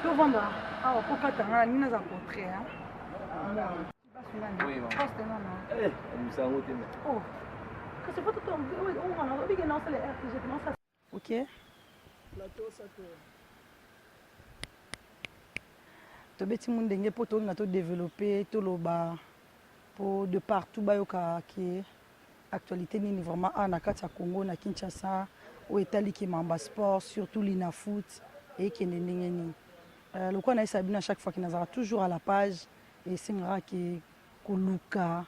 To vendre. Ah, pourquoi tu as un portrait hein? Oui, maman. Poste non non. Eh, nous sommes Oh. Que c'est pas tout ton. Oui, on a envie de lancer les RPG, comment ça? OK. Plateau ça que to beti mundenge poto nga to développer to loba pour de partout bayoka qui actualité nini vraiment na kati ya Congo na Kinshasa o etali ki mamba sport surtout l'ina foot et qui nini le quoi na sabina chaque fois qui nazara toujours à la page et singara qui koluka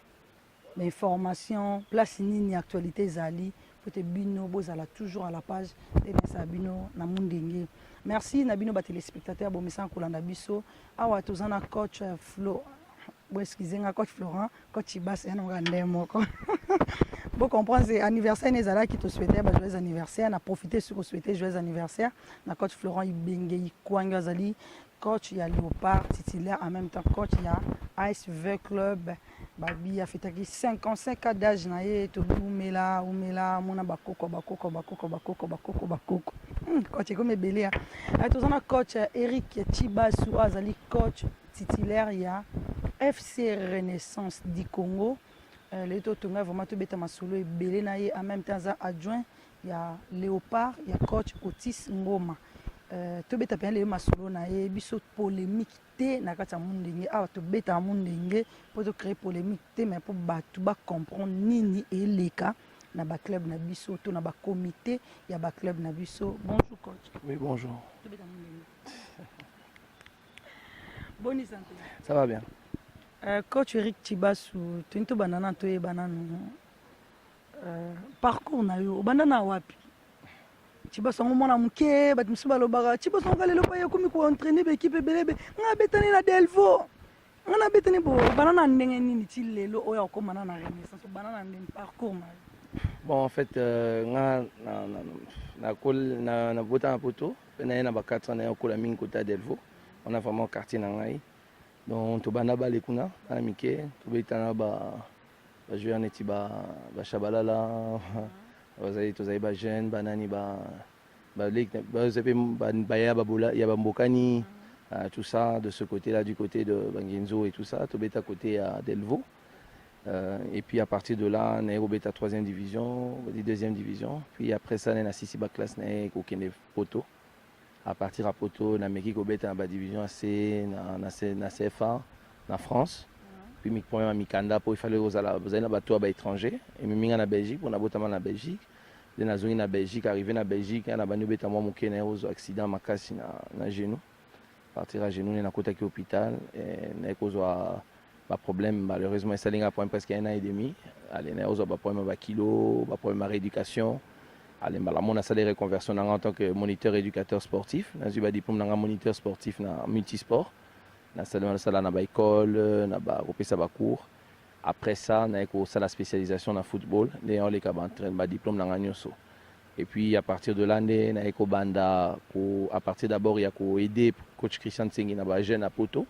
l'information place nini actualité zali pour te bino bozala toujours à la page et sabino na mundenge. Merci Nabino ba téléspectateurs bon message kolanda biso awa tozana coach Flo bon excusez-moi coach Florent coach Ibas et non ngandemo ko bon comprendre c'est anniversaire nezala qui te souhaitait ba joyeux anniversaire na profiter sur ko souhaiter joyeux anniversaire na coach Florent Ibenge Kwanga Zali coach ya Léopard titulaire en même temps coach ya Ice V Club babi a fêté 55 ans d'âge na ye to umela mona bakoko coach comme belé tozana coach Eric Chibasu azali coach titulaire ya FC Renaissance du Congo les totonga vraiment to beta masolo e belé na ye en même temps adjoint ya Léopard ya coach Otis Ngoma to beta bien les masolo na ye biso polémique te na kati ya mundenge awa to beta mundenge pour to créer polémique te mais pour batu ba comprendre nini eleka na ba club na biso to na ba comité ya ba club na biso. Bonjour coach. Oui, bonjour. To beta mundenge. Bonne santé. Ça va bien. Coach Eric Chibasu to into banana to e banana parcours na yo banana wapi Chibasu ngomona muke bat misuba lobaka Chibasu ngalelo pa yakomi ko entraîner be équipe belebe nga betani na Delvo nga betani bo banana ndenge nini ti lelo oya komana na Renaissance banana ndenge parcours na Bon, en fait, na bota na poto na ba 4 ans na ko la mine kota Delvo. On a vraiment quartier na ngai. Donc to bana ba lekuna na mike to betana ba joueur neti ba shabalala bazali to zai ba jeune banani ba lek ba zepe ba ya ba bola ya ba mbokani tout ça de ce côté-là du côté de Bangenzo et tout ça to beta côté à Delvo. Et puis à partir de là, on est au bêta 3e division, 2e division. Puis après ça, on est à 6e classe, on est au Poto. À partir de Poto, on a mis au bêta en division AC, na CFA, en France. Puis on a mis Mikanda pour il fallait aux bateaux à étrangers. Et on a en Belgique, on a botamment en Belgique. On a zone en Belgique, arrivé en Belgique, on a banni bêta moi mon aux accident ma casse na genou. Partir à genou, on a côté hôpital et on a pas problème malheureusement ça a problème presque 1 an et demi allez on a pas problème ba kilo pas problème rééducation allez la mon a ça des reconversion en tant que moniteur éducateur sportif na j'ai ba diplôme na moniteur sportif na multisport na ça na ba école na ba repesa ba cours après ça na ko ça la spécialisation na football les on les ka ba entraîner ba diplôme na nyonso et puis à partir de l'année na ko banda ko à partir d'abord il y a ko aider coach Christian Tsengi na ba jeune à Poto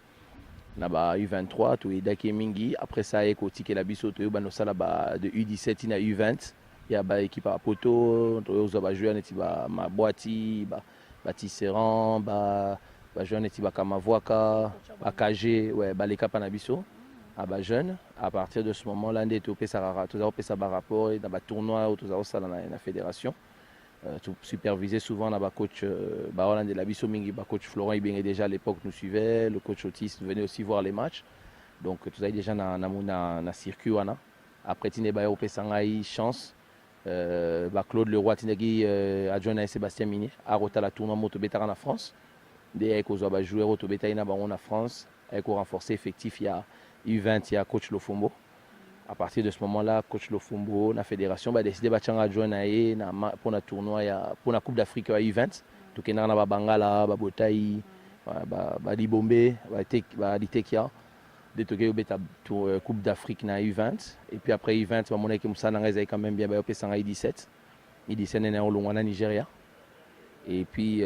na ba U23 to edaki mingi après ça eko tike la biso to bano sala ba de U17 na U20 ya ba équipe à poto to zo ba joueur neti ba mabwati ba tisserand ba joueur neti ba kamavoaka ba KG ouais ba leka pa na biso à ba jeune à partir de ce moment là ndé to pesa rara to za pesa ba rapport na ba tournoi to za sala na fédération supervisé souvent là bas coach Baroland de la Bisso Mingi, coach Florent Ibenge déjà à l'époque nous suivait, le coach Otis venait aussi voir les matchs. Donc tout ça déjà na circuit wana. Après tine ba Europé Sangai chance Claude Leroy tinegi adjoint à Sébastien Minier à rota la tournoi moto betara en France. Des ko zo ba joueur auto betaina ba on en France, avec renforcer effectif il y a U20 il y a coach Lofombo. À partir de ce moment-là, coach Lofumbo, la fédération a décidé de joindre pour le tournoi, pour la Coupe d'Afrique à U20. Donc, il y a Bangala, Botaï, Libombe, Litekia, de Coupe d'Afrique à U20. Et puis après U20, on a quand même bien U17. U17 est au Nigeria. Et puis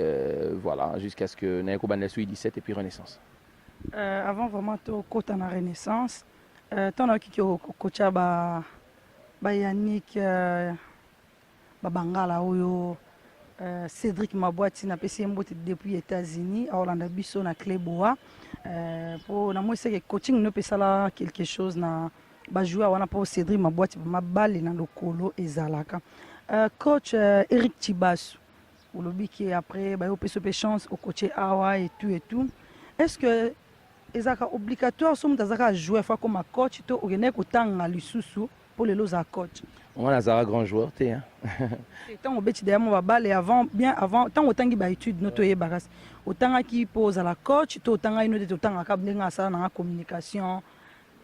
voilà, jusqu'à ce que Naïko Bandesu U17 et puis Renaissance. Avant vraiment, tu côté en Renaissance. Tant que tu coach ba Yannick ba Bangala oyo Cédric Mabouati na pesi mbote depuis États-Unis a Orlando biso na Cleboa pour na moi c'est que coaching ne peut ça quelque chose na ba joueur wana pour Cédric Mabouati ma balle na lokolo ezalaka coach Eric Tibasu ou lobby qui après ba yo peso chance au coacher awa et tout est-ce que ezaka obligatoire somme d'azaka jouer fois comme coach to ogene ko tanga lisusu pour les loza coach. On a un grand joueur, tu sais. Tant au bêtis derrière mon balle et avant, bien avant, tant autant qu'il y a étude, notre bagas, autant qu'il pose à la coach, autant qu'il y a autant à câbler à ça dans la communication.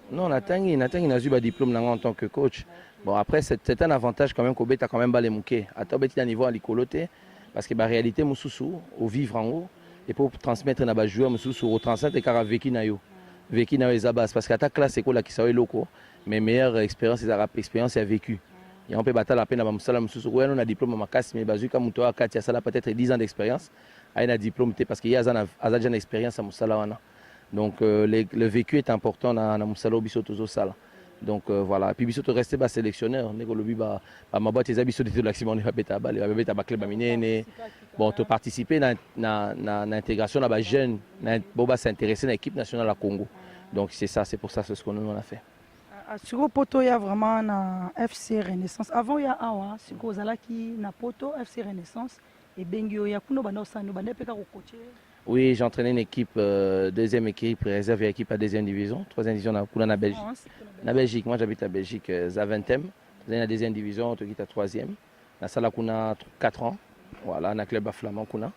Non, Nathan, il a eu un diplôme en tant que coach. Bon, après, c'est un avantage quand même qu'au bêtis a quand même balé mouqué. À ton bêtis à niveau à l'écoloté, parce que la réalité, mon sous au vivre en haut, et pour transmettre dans les joueurs, mon sous au transmettre et car vécu na yo. Vécu na yo zabas, parce qu'à ta classe, c'est quoi là qui soit locaux, mais meilleure expérience, c'est la expérience et vécu. Et on peut battre la peine à Mamsala Moussou. Oui, on a un diplôme à Makas, mais Bazuka Moutoa, Katia Sala, peut-être 10 ans d'expérience. Il a un diplôme parce qu'il y a une expérience à Moussala. Donc le vécu est important dans Moussala Bissoto Sala. Donc voilà. Puis Bissoto reste sélectionneur. Ma boîte, les Bissoto de l'action, on va bêta balle, on va bêta bacle baminé. Bon, tu participer dans l'intégration de la jeune, Boba s'intéresser à l'équipe nationale à Congo. Donc c'est ça, c'est pour ça ce qu'on a fait. Sur poto il y a vraiment un FC Renaissance. Avant il y a Awa, sur Kozala qui na poto FC Renaissance et Bengio ya kuno banda osano banda peka ko coacher. Oui, j'ai entraîné une équipe deuxième équipe réserve équipe à deuxième division, troisième division na Belgique. Na Belgique, moi j'habite à Belgique, Zaventem, dans la deuxième division, tu quittes à troisième. Na sala kuna 4 ans. Voilà, na club à Flamand kuna.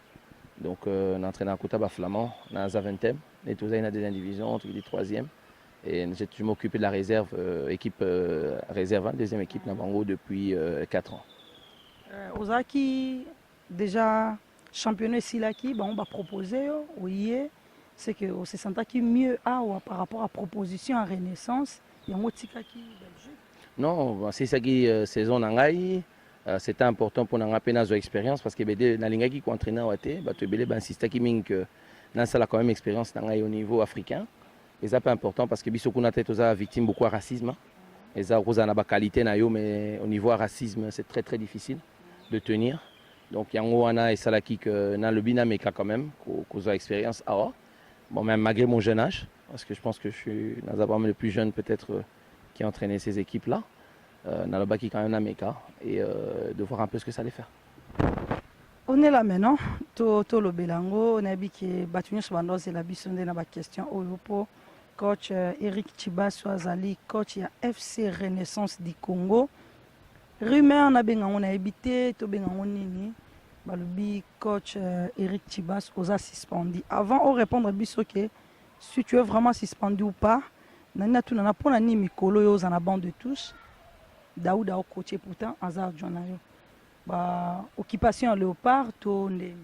Donc on entraîné à Kouta Flamand, na Zaventem, et tout ça dans la deuxième division, tu quittes troisième. Et je m'occupe de la réserve, équipe réserve, deuxième équipe Nabango depuis 4 ans. Ozaki, déjà championnat ici là qui on va proposer, oui, c'est que on se sent qui mieux par rapport à proposition en Renaissance et en Otika qui Belgique. Non, c'est ça qui saison nangai. C'était important pour nous rappeler nos expériences parce que dans les qui entraînent à Ouate, tu belé ben c'est qui ming que dans ça quand même expérience nangai au niveau africain. Et ça c'est important parce que Bissokuna tête aux victimes beaucoup de racisme. Et ça a une qualité mais au niveau racisme c'est très très difficile de tenir. Donc Yangoana et Salaki que dans le binameka quand même qu'on a expérience à bon même malgré mon jeune âge parce que je pense que je suis dans le plus jeune peut-être qui a entraîné ces équipes là dans le baki quand même Nameka et de voir un peu ce que ça allait faire. On est là maintenant, to le Belango, on a dit que Batunia Swando c'est la bisonde na ba question au coach Eric Tibasu Azali, coach ya FC Renaissance du Congo. Rumeur na benga on a habité to benga on nini. Balubi coach Eric Tibasu osa suspendu. Avant on répondre biso que si tu es vraiment suspendu ou pas, nana tu nana pona ni mikolo yo za na bande de touche. Daouda au coaché pourtant Azar Jonayo. Ba occupation léopard to ndeni.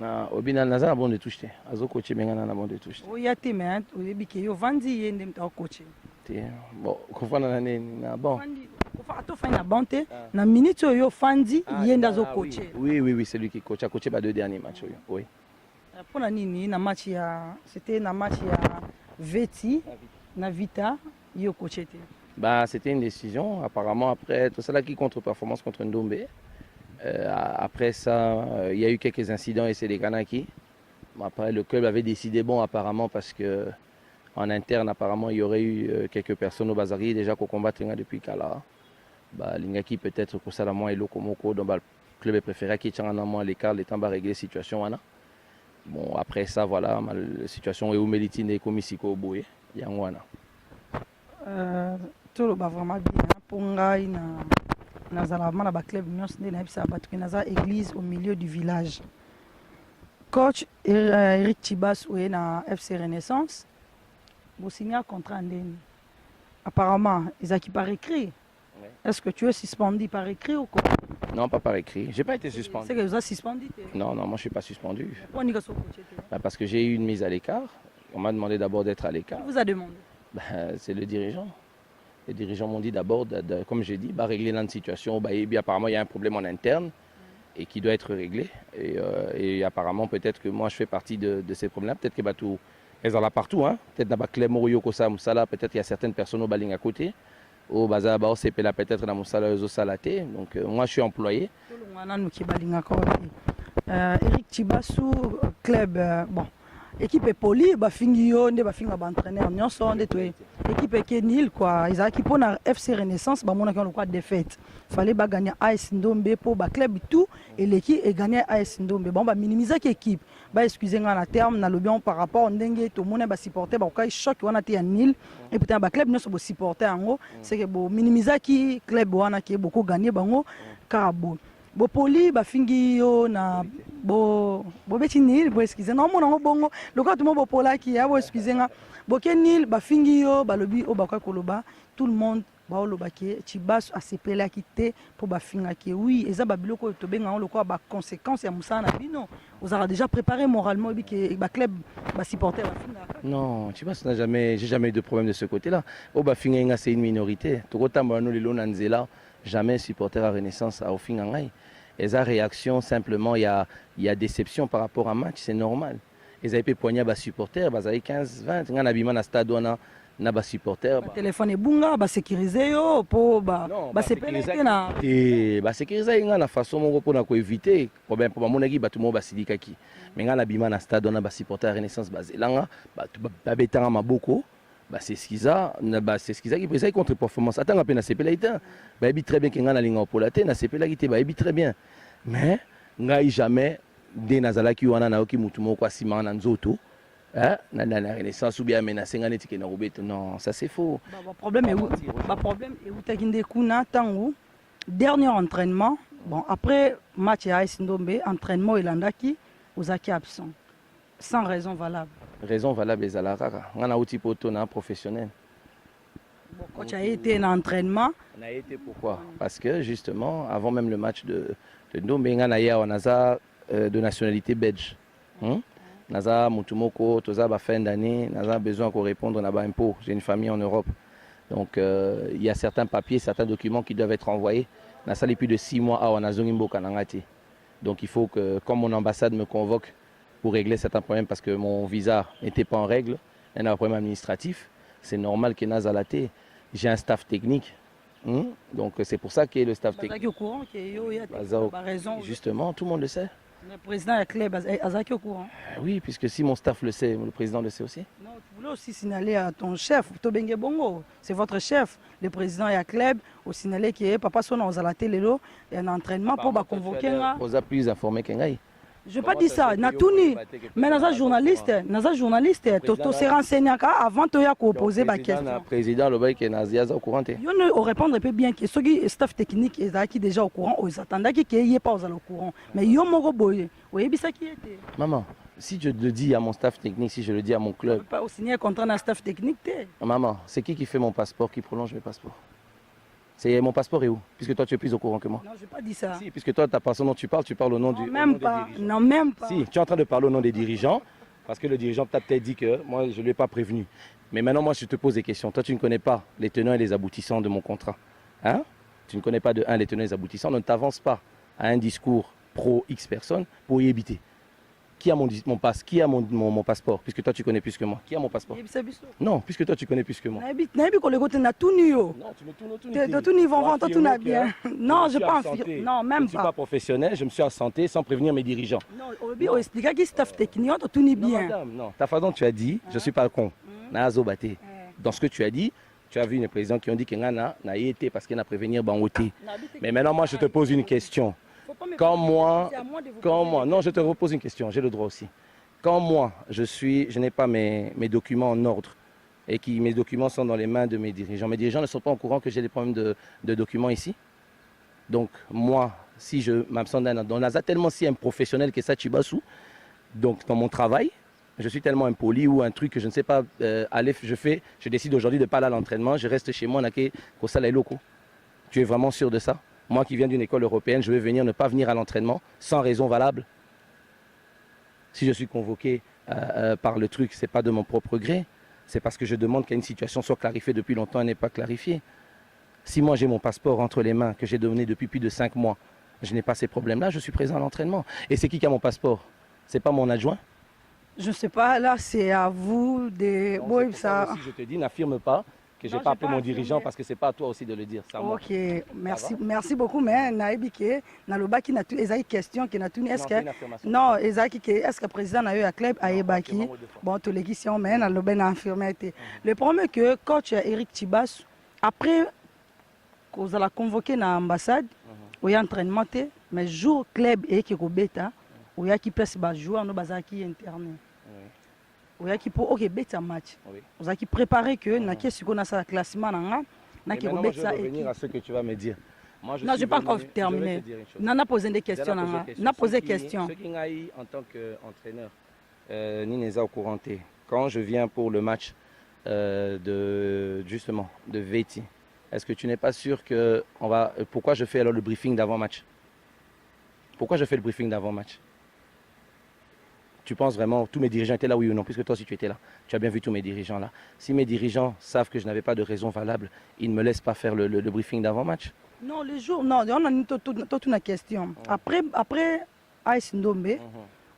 Na obina naza bon de touche te. Azo coaché benga na bon de touche. O ya te mais o yebi ke yo vandi yende mta coaché. Te bon kofana na neni na bon. To fanya bonte na minute yo fandi yenda zo coaché. Oui, c'est lui qui coach a coaché ba 2 derniers matchs oui. Pour la nini na match ya c'était na match ya Veti na Vita yo coaché te. Bah, c'était une décision. Apparemment, après, tout ça là qui contre-performance contre Ndombe. Après ça, il y a eu quelques incidents et c'est des Kanaki. Après, le club avait décidé, bon, apparemment, parce qu'en interne, apparemment, il y aurait eu quelques personnes au Bazari déjà qu'on combattre depuis Kala. Bah, Lingaki peut-être que ça la moins et Lokomoko, donc le club est préféré qui tient un moment à l'écart, les temps va régler la situation. Bon, après ça, voilà, la situation est où Melitine et Komisiko Boué, Yangwana. Tout va vraiment bien pour ngai na zalama na ba club nyos ndé na bisa batu ke naza église au milieu du village. Coach Eric Tibasu est na FC Renaissance. Vous signez un contrat ndéni. Apparemment, ils ont qui par écrit. Ouais. Est-ce que tu es suspendu par écrit ou quoi? Non, pas par écrit. J'ai pas été suspendu. C'est que vous avez suspendu? Non, moi je suis pas suspendu. Pourquoi on est parce que j'ai eu une mise à l'écart. On m'a demandé d'abord d'être à l'écart. Qui vous a demandé? C'est le dirigeant. Les dirigeants m'ont dit d'abord, comme j'ai dit, régler la situation. Apparemment, il y a un problème en interne et qui doit être réglé. Et apparemment, peut-être que moi, je fais partie de ces problèmes. Peut-être que tout, elles sont là partout. Hein. Peut-être dans Clé Morio, Kosa, Moussala, peut-être qu'il y a certaines personnes au Baling à côté. Au Baza, c'est peut-être dans Moussala, Salaté. Donc, moi, je suis employé. Eric Chibasu, club, bon, équipe poli, bafingi yo, nde bafinga ba entraîneur nyonso nde to équipe qui nil quoi, ils a qui pour na FC Renaissance ba mona ko défaite. Fallait ba gagner AS Ndombe pour ba club tout et l'équipe est gagné AS Ndombe. Bon ba minimiser qui équipe, ba excuser nga na terme na lobion par rapport ndenge to mona ba supporter ba kai choc wana te nil et peut-être ba club nyonso bo supporter ngo, c'est que bo minimiser qui club wana qui beaucoup gagné bango karabo. Bo poli ba fingi yo na bo beti nil bo excusez non mon ngo bongo le quoi tout monde bo pola qui a bo excusez nga bo ke nil ba fingi yo ba lobi o ba kwa koloba tout le monde ba loba ki Chibasu a sepela quitté pour ba finga ki oui eza ba biloko to benga on le quoi ba conséquences ya musana bino vous avez déjà préparé moralement bi que ba club ba supporter ba finga. Non, Chibasu j'ai jamais eu de problème de ce côté-là. O ba finga nga c'est une minorité. To kotamba no lelo na nzela jamais supporter à Renaissance à Ofinga ngai. Et sa réaction, simplement, il y a déception par rapport à un match, c'est normal. Ils avaient poigné à supporter, ils avaient 15-20, ils avaient un stade na supporter. Le téléphone est bunga, ba sécuriser yo pour ba sécuriser na. Et ba sécuriser na façon pour na ko éviter problème pour mon équipe tout le monde ba sidikaki. Mais ngana bima na stade na ba supporter Renaissance bazelanga ba betanga maboko. Bah c'est ce qu'ils a qui présente contre performance attends peine na sepela ita ba ebi très bien que ngana linga opolate na sepela ite ba ebi très bien mais ngai jamais de nazalaki wana na oki mutu moko asima na nzoto hein na Renaissance ou bien menacer ngana tike na robeto non ça c'est faux problème est où takinde kuna tango dernier entraînement bon après match à AS Ndombe entraînement elandaki ozaki absent sans raison valable. Raison valable les alaraka. On a outil poto na professionnel. Bon, quand tu as été en entraînement. On a été pourquoi? Parce que justement, avant même le match de Ndombe, on a de nationalité belge. Naza Mutumoko, Toza ba fin d'année, Naza besoin qu'on réponde à impôt. J'ai une famille en Europe. Donc il y a certains papiers, certains documents qui doivent être envoyés. Naza les plus de 6 mois à Wanazongimbo Kanangati. Donc il faut que, comme mon ambassade me convoque pour régler certains problèmes parce que mon visa n'était pas en règle, il y a un problème administratif, c'est normal que Nazalaté, j'ai un staff technique. Donc c'est pour ça qu'il y a le staff technique. Au courant justement, tout le monde le sait. Le président est club, Azaki au courant. Oui, puisque si mon staff le sait, le président le sait aussi. Non, tu voulais aussi signaler à ton chef, Tobenge Bongo, c'est votre chef, le président est à club, au signaler qu'il y a papa son aux Alaté Lelo, et un entraînement pour convoquer. Vous avez plus informé qu'un. Je n'ai pas dit ça, Natouni, mais dans un journaliste, Toto s'est renseigné avant de poser ma question. Le président le qui est au courant. Il au répondre bien que ceux qui staff technique est déjà au courant, ils attendaient qu'il n'y ait pas au courant. Mais il y a un boy, oui, ça qui était. Maman, si je le dis à mon staff technique, si je le dis à mon club. Pas au signer un contrat d'un staff technique. Maman, c'est qui fait mon passeport, qui prolonge mes passeports? C'est mon passeport est où? Puisque toi tu es plus au courant que moi. Non, je n'ai pas dit ça. Si, puisque toi, ta personne dont tu parles au nom du. Même pas. Non, même pas. Si, tu es en train de parler au nom des dirigeants, parce que le dirigeant t'a peut-être dit que moi, je ne lui ai pas prévenu. Mais maintenant, moi, je te pose des questions. Toi, tu ne connais pas les tenants et les aboutissants de mon contrat. Hein? Tu ne connais pas de les tenants et les aboutissants. Ne t'avance pas à un discours pro-X personnes pour y éviter. Qui a mon passeport? Puisque toi tu connais plus que moi. Qui a mon passeport? Non, puisque toi tu connais plus que moi. Non, tu me tournes bien. Non, je pense. Non, même pas. Je ne suis pas professionnel, je me suis absenté sans prévenir mes dirigeants. Non, on explique qui staff technique, on tourne bien. Non, madame, non. Ta façon tu as dit, je ne suis pas con. Dans ce que tu as dit, tu as vu les présidents qui ont dit qu'il n'a été parce qu'il a prévenir Bangoté. Mais maintenant, moi, je te pose une question. Quand moi, non, je te repose une question, j'ai le droit aussi. Quand moi, je n'ai pas mes documents en ordre et que mes documents sont dans les mains de mes dirigeants ne sont pas au courant que j'ai des problèmes de documents ici. Donc moi, si je m'absente d'un NASA, tellement si un professionnel que ça, Chibasu, donc dans mon travail, je suis tellement impoli ou un truc que je ne sais pas aller, je décide aujourd'hui de ne pas aller à l'entraînement, je reste chez moi, au salaire locaux. Tu es vraiment sûr de ça? Moi qui viens d'une école européenne, je vais ne pas venir à l'entraînement sans raison valable. Si je suis convoqué par le truc, ce n'est pas de mon propre gré. C'est parce que je demande qu'une situation soit clarifiée depuis longtemps et n'est pas clarifiée. Si moi j'ai mon passeport entre les mains, que j'ai donné depuis plus de 5 mois, je n'ai pas ces problèmes-là, je suis présent à l'entraînement. Et c'est qui a mon passeport? Ce n'est pas mon adjoint? Je ne sais pas, là c'est à vous de... Donc, ça... Si je te dis, n'affirme pas que je n'ai pas appelé mon dirigeant parce que ce n'est pas à toi aussi de le dire. Ok, merci beaucoup. Mais Naïbike, Nalobaki, Ezaki question qui n'a tout est-ce que non, Ezaki, est-ce que le président a eu un club à Ebaki? Bon, tous les questions, mais Naloba n'a affirmé. Le problème est que coach Eric Tibas, après qu'on a convoqué dans l'ambassade, il y a entraînement, mais jour club et qui est bêta, il y a qui place joueur, nous basaki interné. Il y a qui pour ok bêta match. Il y a qui préparer que na qui qu'on a ça classement na na qui je vais revenir à ce que tu vas me dire. Moi, non, je n'ai pas encore terminé. On a posé des questions. On a posé des questions. Ce qui a eu en tant qu'entraîneur, Nineza au couranté, quand je viens pour le match justement de Veti, est-ce que tu n'es pas sûr que on va... Pourquoi je fais alors le briefing d'avant-match? Pourquoi je fais le briefing d'avant-match? Tu penses vraiment tous mes dirigeants étaient là, oui ou non? Puisque toi aussi tu étais là. Tu as bien vu tous mes dirigeants là. Si mes dirigeants savent que je n'avais pas de raison valable, ils ne me laissent pas faire le briefing d'avant-match? Non, les jours, non, on a toute une question. Après Aïs Ndombe,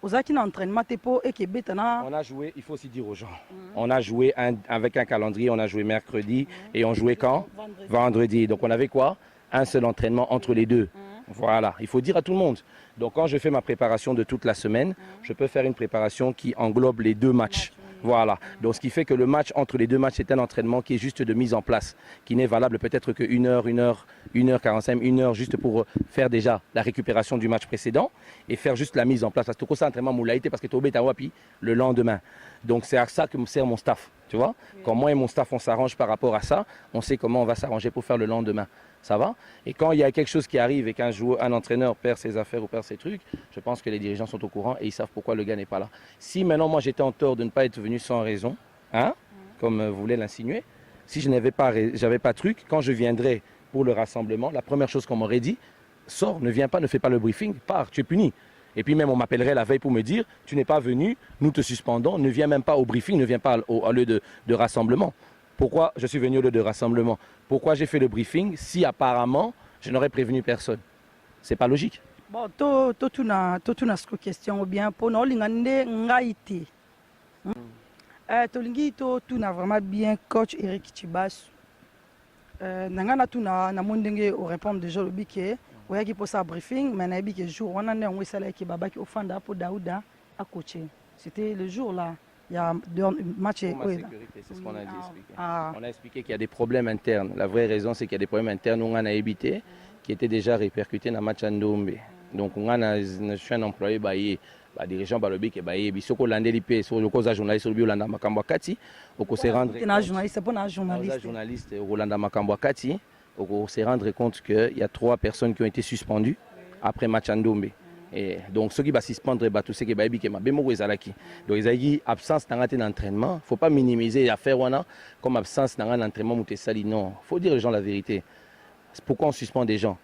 aux acquis d'entraînement, on a joué, il faut aussi dire aux gens, on a joué avec un calendrier, on a joué mercredi et on jouait quand? Vendredi. Donc on avait quoi? Un seul entraînement entre les deux. Voilà, il faut dire à tout le monde. Donc quand je fais ma préparation de toute la semaine, je peux faire une préparation qui englobe les deux matchs. Voilà, donc ce qui fait que le match entre les deux matchs, c'est un entraînement qui est juste de mise en place, qui n'est valable peut-être que 1h45, 1 heure juste pour faire déjà la récupération du match précédent et faire juste la mise en place. Parce que c'est un entraînement moulaïté parce que tu es au Wapi le lendemain. Donc c'est à ça que me sert mon staff, tu vois. Quand moi et mon staff, on s'arrange par rapport à ça, on sait comment on va s'arranger pour faire le lendemain. Ça va? Et quand il y a quelque chose qui arrive et qu'un joueur, un entraîneur perd ses affaires ou perd ses trucs, je pense que les dirigeants sont au courant et ils savent pourquoi le gars n'est pas là. Si maintenant moi j'étais en tort de ne pas être venu sans raison, hein, comme vous voulez l'insinuer, si je n'avais pas de truc, quand je viendrais pour le rassemblement, la première chose qu'on m'aurait dit, sors, ne viens pas, ne fais pas le briefing, pars, tu es puni. Et puis même on m'appellerait la veille pour me dire, tu n'es pas venu, nous te suspendons, ne viens même pas au briefing, ne viens pas au lieu de rassemblement. Pourquoi je suis venu au lieu de rassemblement? Pourquoi j'ai fait le briefing si apparemment je n'aurais prévenu personne? C'est pas logique. Bon, tu as une question ou bien pour nous, ngaïté. Tu n'as vraiment bien coach Eric Tibas. Nangana tu na mondenge au répondre déjà le biquet. Ouais qui pose un briefing, mais na biquet jour on en est on sala qui baba qui offanda pour Daouda à coacher. C'était le jour là. Il y a deux matchs. C'est ce qu'on a dit expliqué. On a expliqué qu'il y a des problèmes internes. La vraie raison, c'est qu'il y a des problèmes internes où on a évité, qui étaient déjà répercutés dans le match Ndombe. Donc, je suis un employé, dirigeant Balobi, qui est Bisoko Landelipe, sur le cause journaliste, sur le Biolanda Makambwakati. On s'est rendu journaliste Rolanda Makambwakati. On s'est rendu compte qu'il y a 3 personnes qui ont été suspendues après le match Ndombe. Et donc, ceux qui vont suspendre, tout ce qui va être donc, ils ont dit absence d'entraînement. Il ne faut pas minimiser l'affaire comme absence d'entraînement. Non, il faut dire aux gens la vérité. Pourquoi on suspend des gens?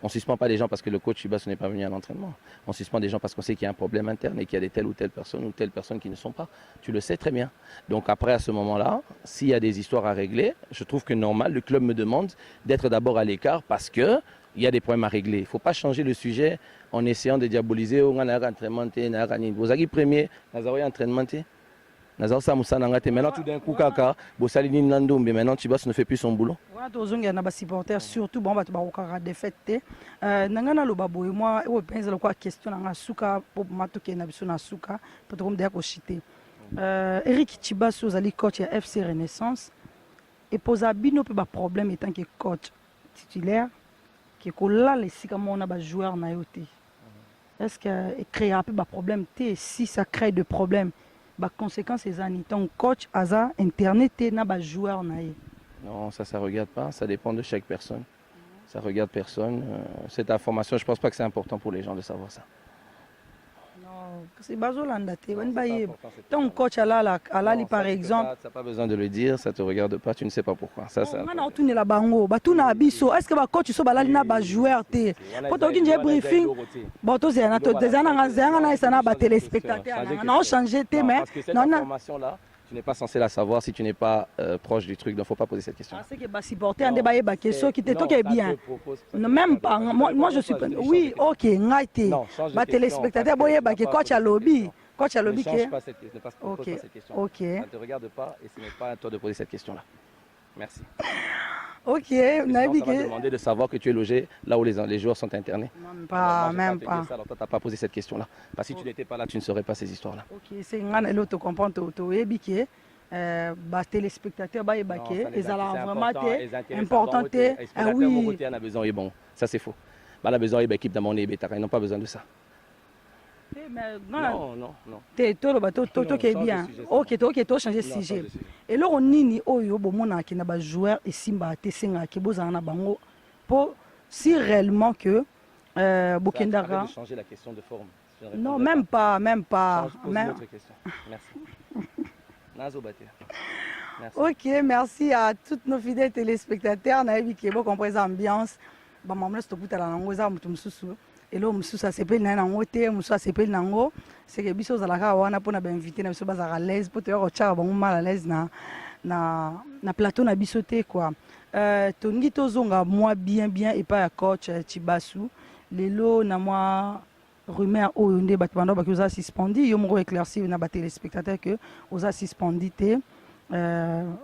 On ne suspend pas des gens parce que le coach Chibas n'est pas venu à l'entraînement. On suspend des gens parce qu'on sait qu'il y a un problème interne et qu'il y a telle ou telle personne qui ne sont pas. Tu le sais très bien. Donc après, à ce moment-là, s'il y a des histoires à régler, je trouve que normal, le club me demande d'être d'abord à l'écart parce qu'il y a des problèmes à régler. Il ne faut pas changer le sujet en essayant de diaboliser. Vous avez premier, vous avez entraînement. Maintenant, tout d'un coup, Kaka, maintenant, Chibas ne fait plus son boulot. Il y a des supporters, surtout, bon, il des fêtes. Nangana lo babo moi, je pense que la question na suka pour matoke na biso na suka, pour comme dire kochité. Eric Tibas ozali coach ya FC Renaissance et posa bino pe ba problème étant que coach titulaire qui kola les sika mona ba joueur na yote. Est-ce que créer un peu ba problème si ça crée de problèmes? Bah conséquence c'est ça ton coach aza internet na ba joueur na ye. Non, ça regarde pas, ça dépend de chaque personne. Ça regarde personne. Cette information, je pense pas que c'est important pour les gens de savoir ça. Non, c'est bazolanda te ton coach alali par exemple. Ça pas besoin de le dire, ça te regarde pas, tu ne sais pas pourquoi. Ça on a tourné la bango, ba tuna biso. Est-ce que ba coach so balali na ba joueur te? Poto kinje briefing. Bon to zena to zena na isana ba téléspectateurs. On a changé te mais non information là. Tu n'es pas censé la savoir si tu n'es pas proche du truc, donc il ne faut pas poser cette question. C'est que bah, supporter un débat et question qui est bien. Non, même pas. Moi je suis. Oui, ok, ngaïté. Bah, téléspectateur, boye, bah, coach à lobby. Coach à lobby. Ne change pas cette question. Ok. Ça ne te regarde pas et ce n'est pas à toi de poser cette question-là. Merci. Ok, On va demander de savoir que tu es logé là où les joueurs sont internés. Même pas, même pas. Ça, alors toi, tu n'as pas posé cette question-là. Parce que si tu n'étais pas là, tu ne saurais pas ces histoires-là. Ok, c'est un autre comprendre to ébiqué. Téléspectateurs, bah ébaqué. Et ça a vraiment été important. Ah oui. On a besoin, bon, ça c'est faux. On a besoin d'équipe dans mon ils n'ont pas besoin de ça. Non, non, non. Toi qui est bien. Ok, toi changer de sujet. Et là, on y oyo bomona qui n'a pas joueur et simba tesenga qui bozana bango pour si réellement que Bokendara. De changer la question de forme. Non, même pas, même pas. Même... Autre question. Merci. Nazo Baté. Merci. Ok, merci à tous nos fidèles téléspectateurs. Naïbi qui est beau comprendre l'ambiance. Bah maman c'est tout à la langue za mutum susu. Et là mususu asepeli na nango te, mususu asepeli nango. C'est que biso zalaka wana pona ba inviter na biso bazaka à l'aise pour te retira bango mal à l'aise na plateau na biso te quoi. Tongi tozonga moi bien et pas à coach Chibasu. Lelo na moi rumeur oyo nde bato bando baki oza suspendi yo moko éclaircir na ba téléspectateurs que oza suspendi te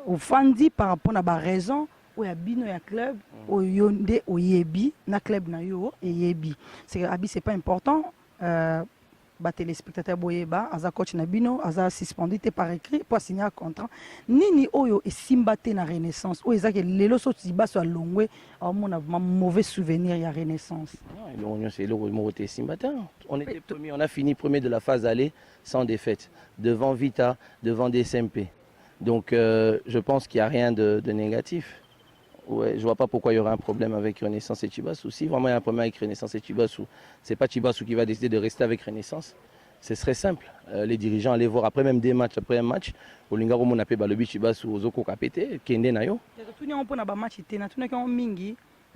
ofandi par rapport na ba raison oya bino ya club oyo nde oyebi na club na yo eyebi c'est abi c'est pas important ba téléspectateur boyeba aza coach na bino aza suspendi te par écrit pour signer un contrat nini oyo esimba te na Renaissance oyo ezaki lelo so tibaso alongwe on a mauvais souvenir ya Renaissance. On était premier, on a fini premier de la phase aller sans défaite devant Vita, devant DSMP. Donc je pense qu'il n'y a rien de négatif. Ouais, je ne vois pas pourquoi il y aurait un problème avec Renaissance et Chibasu. Si vraiment il y a un problème avec Renaissance et Chibasu, ce n'est pas Chibasu qui va décider de rester avec Renaissance. Ce serait simple. Les dirigeants allaient voir après même des matchs, après un match. Olingaro Monape Balobi Chibasu Ozoko Kapete, Kende Nayo. Tout le monde a un match, tout le monde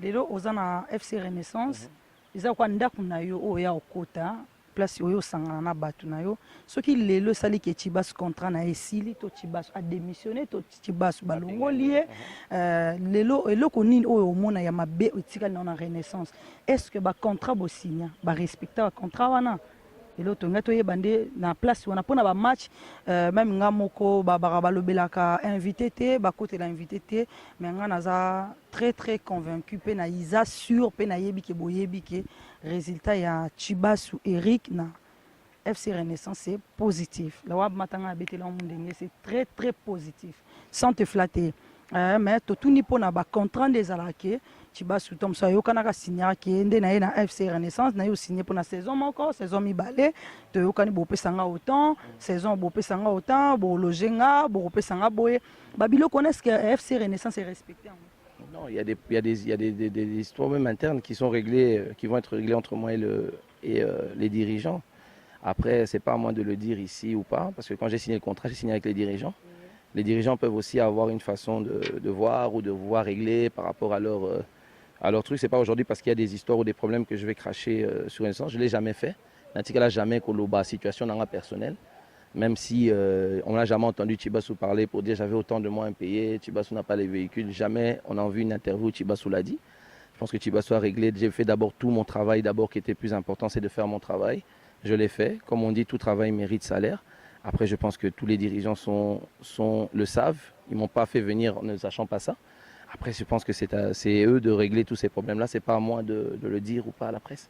a lelo ozana FC Renaissance. Ils ont ndako na yo oya okota. Place oyo sangana na batu na yo soki lelo sali ke Chibasu contrat na esili to Chibasu a démissionné to Chibasu balongo lié lelo eloko nini oyo omona ya mabe otika na Renaissance est-ce que ba contrat bo signa ba respecter ba contrat wana lelo to ngato yebande na place wana pona ba match même nga moko ba balobelaka invité te ba côté la invité te mais nga naza très convaincu pe na isa sûr pe na yebi ke boyebi ke résultat ya Chibasu Eric na FC Renaissance c'est positif. La wab matanga abetela mundenge c'est très positif. Sans te flatter. Mais tout ni pona ba contrat des alake Chibasu tom so yo kanaka signer ke nde na FC Renaissance na yo signer pour la saison encore saison mi balé to yo kani bo pesanga autant saison bo pesanga autant bo logenga bo pesanga boye babilo connaissent que FC Renaissance est respecté. Non, il y a des histoires même internes qui sont réglées, qui vont être réglées entre moi et les dirigeants. Après, c'est pas à moi de le dire ici ou pas, parce que quand j'ai signé le contrat, j'ai signé avec les dirigeants. Les dirigeants peuvent aussi avoir une façon de voir ou de voir régler par rapport à leur truc. C'est pas aujourd'hui parce qu'il y a des histoires ou des problèmes que je vais cracher sur une sens. Je l'ai jamais fait. Dans ce cas-là, jamais Koloba situation dans la personnelle. Même si on n'a jamais entendu Chibasu parler pour dire j'avais autant de mois impayés, Chibasu n'a pas les véhicules, jamais on a vu une interview où Chibasu l'a dit. Je pense que Chibasu a réglé, j'ai fait d'abord tout mon travail, d'abord qui était plus important, c'est de faire mon travail. Je l'ai fait, comme on dit, tout travail mérite salaire. Après je pense que tous les dirigeants le savent, ils ne m'ont pas fait venir en ne sachant pas ça. Après je pense que c'est eux de régler tous ces problèmes-là, c'est pas à moi de le dire ou pas à la presse.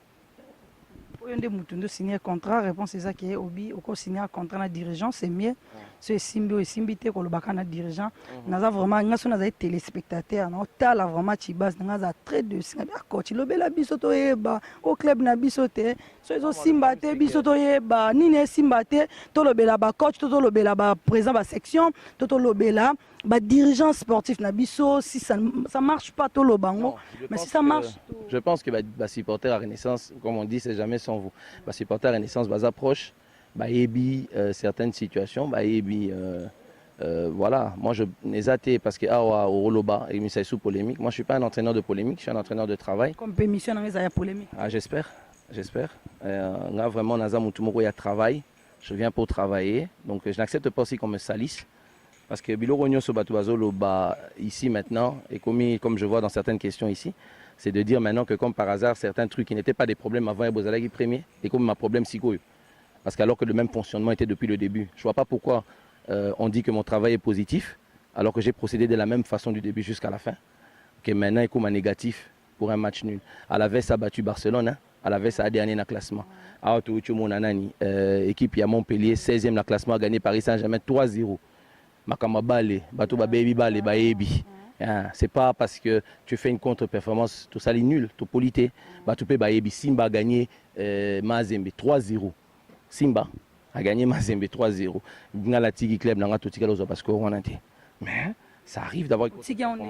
Oyonde mutundo signer contrat réponse eza ke obi oko signer contrat na dirigeant c'est mieux c'est simbi te ko lobaka na dirigeant naza vraiment ngaso naza téléspectateur na tala vraiment Chibasu ngaza très de singa coach lobela biso to yeba au club na biso te so ezo simba te biso to yeba nini simba te to lobela ba coach to lobela ba président ba section to lobela ba dirigeant sportif na biso si ça marche pas to lobango mais si ça marche je pense que ba supporter à Renaissance comme on dit c'est jamais sans vous. Ba supporter à Renaissance bas approche ba ebi certaines situations ba ebi voilà moi je n'hésite parce que awa au Roloba et ça sous polémique moi je suis pas un entraîneur de polémique je suis un entraîneur de travail comme permission dans les polémique j'espère là vraiment naza mutumoko ya travail je viens pour travailler donc je n'accepte pas aussi qu'on me salisse. Parce que Biloro Nyoso Batouazolo, ici maintenant, et comme je vois dans certaines questions ici, c'est de dire maintenant que comme par hasard, certains trucs qui n'étaient pas des problèmes avant Ebozalagi premier, et comme ma problème psycho. Parce qu'alors que le même fonctionnement était depuis le début. Je ne vois pas pourquoi on dit que mon travail est positif, alors que j'ai procédé de la même façon du début jusqu'à la fin. Que maintenant, il comme un négatif pour un match nul. Alaves a battu Barcelone, hein. Alaves a dernier dans le classement. Alors, tu équipe à Montpellier, 16e dans le classement, a gagné Paris Saint-Germain 3-0. Makamba Bale, Bato Baby Bale, Baebi. C'est pas parce que tu fais une contre-performance, tout ça est nul, tout polité. Bato Baebi, Simba a gagné Mazembe 3-0. Simba a gagné Mazembe 3-0. Dans la Tigui Club, dans la Totika Lozo, parce qu'on a été. Mais ça arrive d'avoir une Tigui, on est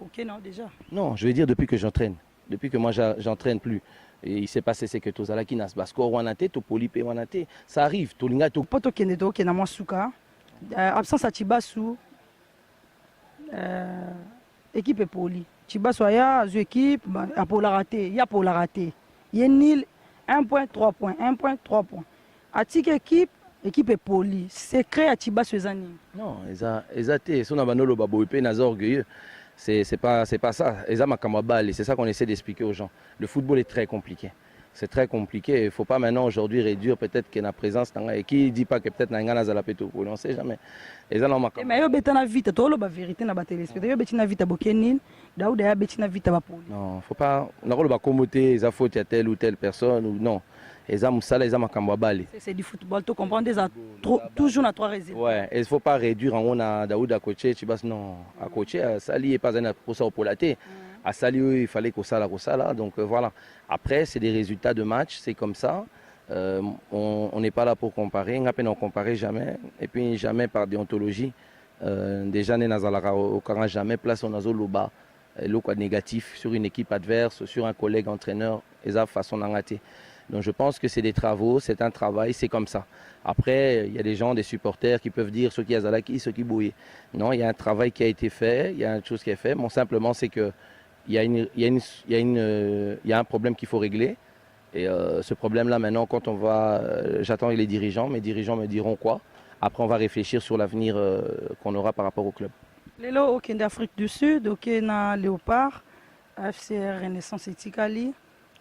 ok, non, déjà. Non, je veux dire depuis que j'entraîne. Depuis que moi j'entraîne plus. Et il s'est passé ce que tu as qui nas basko wanate to polipe wanate. Ça arrive, to linga to poto kende to kena masuka. Absence à Chibasu. Équipe est poli. Chibasu aya zu équipe a pour la rater, il y a pour la rater. Il est nil 1 point 3 points, 1 point 3 points. Atik équipe est poli. C'est créé à Chibasu zani. Non, exacté, son abanolo baboipe nas orgueilleux. C'est pas ça. C'est ça qu'on essaie d'expliquer aux gens. Le football est très compliqué. C'est très compliqué. Il ne faut pas maintenant aujourd'hui réduire peut-être qu'il y a une présence. Et qui ne dit pas que peut-être qu'il y a une péto. On ne sait jamais. Mais il y a vite. Tu as la vérité dans la téléspectateur. Il y a vite à Bokenin. Il y a vite à Poli. Non, il ne faut pas. On a pas commoter. Il faut qu'il y a telle ou telle personne. Ou non. C'est du football, tu comprends déjà toujours à trois réserves. Ouais, il ne faut pas réduire en haut à Daoud à coacher, tu vas non, à coacher, à Sali et pas un pour ça pour la thé. À Sali, il fallait que ça là. Donc voilà. Après, c'est des résultats de match, c'est comme ça. On n'est pas là pour comparer, on ne compare jamais. Et puis jamais par déontologie. Déjà, on n'a jamais place on a loba, le négatif sur une équipe adverse, sur un collègue entraîneur, et ça façon d'engager. Donc je pense que c'est des travaux, c'est un travail, c'est comme ça. Après, il y a des gens, des supporters qui peuvent dire ce qui est Zalaki, ce qui bouillent. Non, il y a un travail qui a été fait, il y a une chose qui est faite. Bon, simplement, c'est qu'il y a un problème qu'il faut régler. Et ce problème-là, maintenant, quand on va... j'attends les dirigeants, mes dirigeants me diront quoi. Après, on va réfléchir sur l'avenir qu'on aura par rapport au club. Lélo, au d'Afrique du Sud, au Léopard, FCR Renaissance Etikali.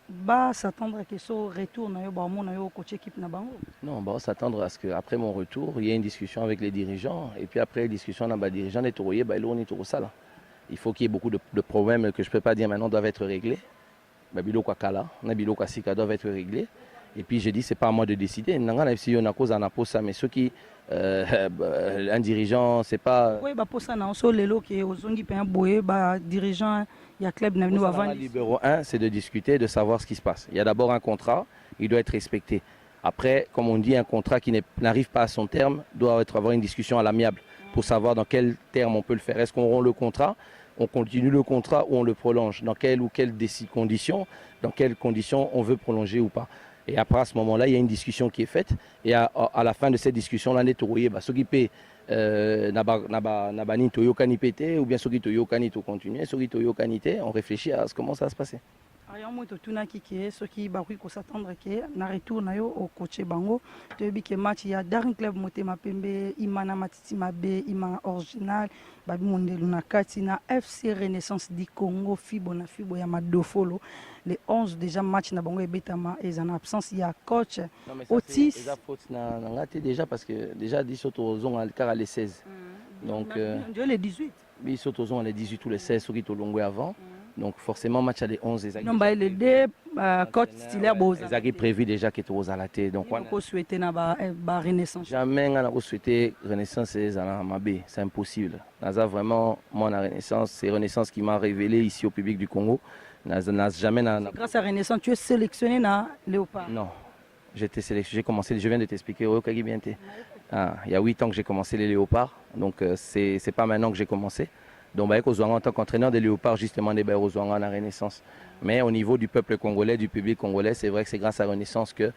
Bah s'attendre à que ce retour na yo ba mon na yo coach équipe na bango. Non, bah s'attendre à ce que après mon retour, il y ait une discussion avec les dirigeants et puis après discussion dans les dirigeants des touroyers bah là on est tout ça là. Il faut qu'il y ait beaucoup de problèmes que je peux pas dire maintenant doivent être réglés. Bah bilo kwa kala, na bilo kwa sika doivent être réglés. Et puis j'ai dit c'est pas à moi de décider. Nanga na si on a cause en apos ça mais ceux qui un dirigeant c'est pas oui bah pour ça na so lelo que ozongi pe un boye bah dirigeant. Il y a club na venu avant. Numéro 1, c'est de discuter, de savoir ce qui se passe. Il y a d'abord un contrat, il doit être respecté. Après, comme on dit, un contrat qui n'arrive pas à son terme doit avoir une discussion à l'amiable pour savoir dans quel terme on peut le faire. Est-ce qu'on rompt le contrat, on continue le contrat ou on le prolonge? Dans quelles ou quelles conditions, dans quelles conditions on veut prolonger ou pas? Et après, à ce moment-là, il y a une discussion qui est faite. Et à la fin de cette discussion, là, on est ce qui paie. Nabani toyokani pété ou bien soki toyokani to continuer soki toyokani té on réfléchit à comment ça va se passer. Aya mo to tuna kiki soki ba ko s'attendre que na retour na yo au coach bango to bi ke match ya Daring Club Motema Pembe imana matiti mabe ima original ba bi mondelu na kati na FC Renaissance du Congo fibo ya madofolo les 11 déjà match na bango ebetama et en absence il y a coach Otis ça faute na ngati déjà parce que déjà 10 autres zone al car les 16 donc les 18 ils sont aux les 18 ou les 16 ceux qui sont longués avant. Donc forcément match à les 11 et non bah les deux coach titulaire beau ça qui prévu déjà qui est aux alaté donc on peut souhaiter na ba Renaissance jamais on a souhaité Renaissance c'est à Mabé c'est impossible naza vraiment moi la Renaissance c'est Renaissance qui m'a révélé ici au public du Congo n'a jamais grâce à Renaissance tu es sélectionné na Léopard. Non j'étais sélectionné, j'ai commencé, je viens de t'expliquer il y a 8 ans que j'ai commencé les Léopards donc c'est pas maintenant que j'ai commencé. Donc, en tant qu'entraîneur des Léopards, justement, des Bérozoanga à la Renaissance. Mais au niveau du peuple congolais, du public congolais, c'est vrai que c'est grâce à Renaissance que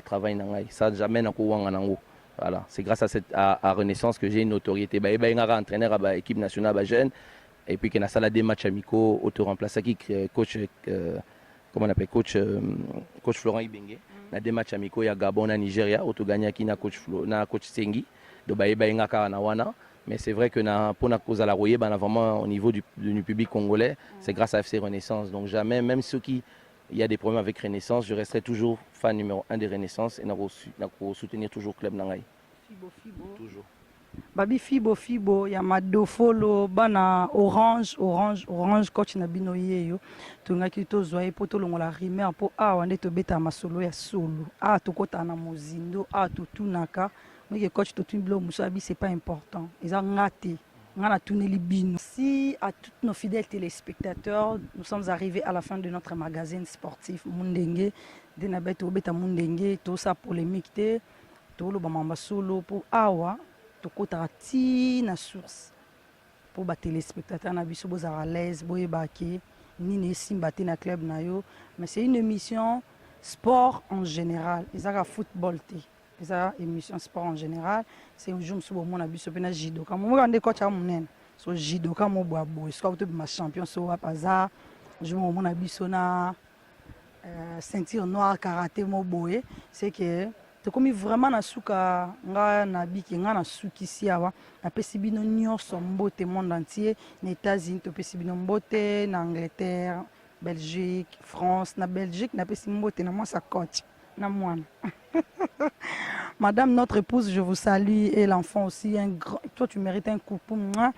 travail ça jamais n'a voilà, c'est grâce à Renaissance que j'ai une autorité. Entraîneur à l'équipe nationale jeune et puis qu'il y a des matchs amicaux auto-remplaçants qui coach comment on appelle coach Florent Ibenge. Il y a des matchs amicaux il y a Gabon à Nigeria, auto-gagné qui na coach Sengi. Donc mais c'est vrai que pour la cause à la rouillée, vraiment au niveau du public congolais, c'est grâce à FC Renaissance. Donc jamais, même ceux qui il y a des problèmes avec Renaissance, je resterai toujours fan numéro 1 de Renaissance et nous soutenir toujours le club Nangaï. Fibo. Toujours. babi fibo ya madofolo bana orange coach na bino yeyo tongaki tozwa ye po tolongola rimer po awa nde tobeta masolo ya solo tokota na mozindo totunaka meke coach totuni bilo muso abi c'est pas important eza ngate ngana tuneli bino. Si à tous nos fidèles téléspectateurs, nous sommes arrivés à la fin de notre magazine sportif Mundenge de na beta obeta Mundenge to sa polémique te to lo ba mamba solo pour awa tokota ti na source pour ba téléspectateurs na biso boza à l'aise boyebaki nini simba te na club na yo, mais c'est une émission sport en général, ezaka football te, ezaka émission sport en général. C'est un jour msubo mona biso pena judoka mo ngande coach a munene so judoka mo bwa boy so to ma champion so apaza jour mo mona biso na ceinture noire karaté mo boy, c'est que te komi vraiment na suka nga na biki nga na suki siawa na pesi bino nyonso mbote monde entier na États-Unis to pesi bino mbote na Angleterre, Belgique, France, na Belgique na pesi mbote na moi sa coach na mwana. Madame notre épouse, je vous salue et l'enfant aussi un grand, toi tu mérites un coup pour moi.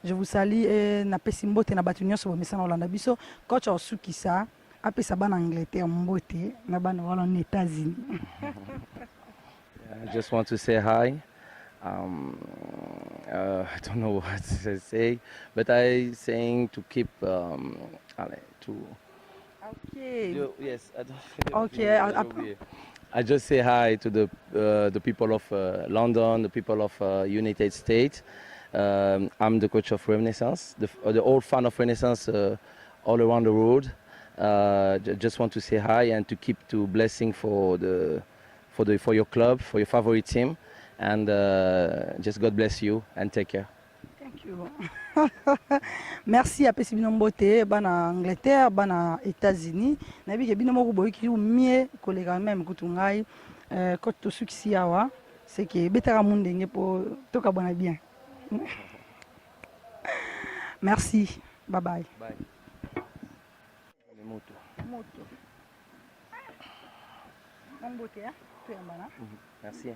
Je vous salue et na pesi mbote na batu nyonso bo mesa na Olanda biso coach o suki sa apesa bana Angleterre mbote na bana wala na États-Unis. I just want to say hi. I don't know what to say, but I saying to keep to. Okay. Yes. Okay. I just say hi to the people of London, the people of United States. I'm the coach of Renaissance, the old fan of Renaissance all around the world. Just want to say hi and to keep to blessing for your club, for your favorite team, and just God bless you and take care. Thank you. Merci à pesi bino mbote bana Angleterre, bana États-Unis. Na bi ke bino moko boyiki mieux kolega même kutungai ko to succès awa, c'est que betara mundenge po toka bona bien. Merci. Bye bye. Bye. Moto. Mbote hein? Tu es mbana. Merci.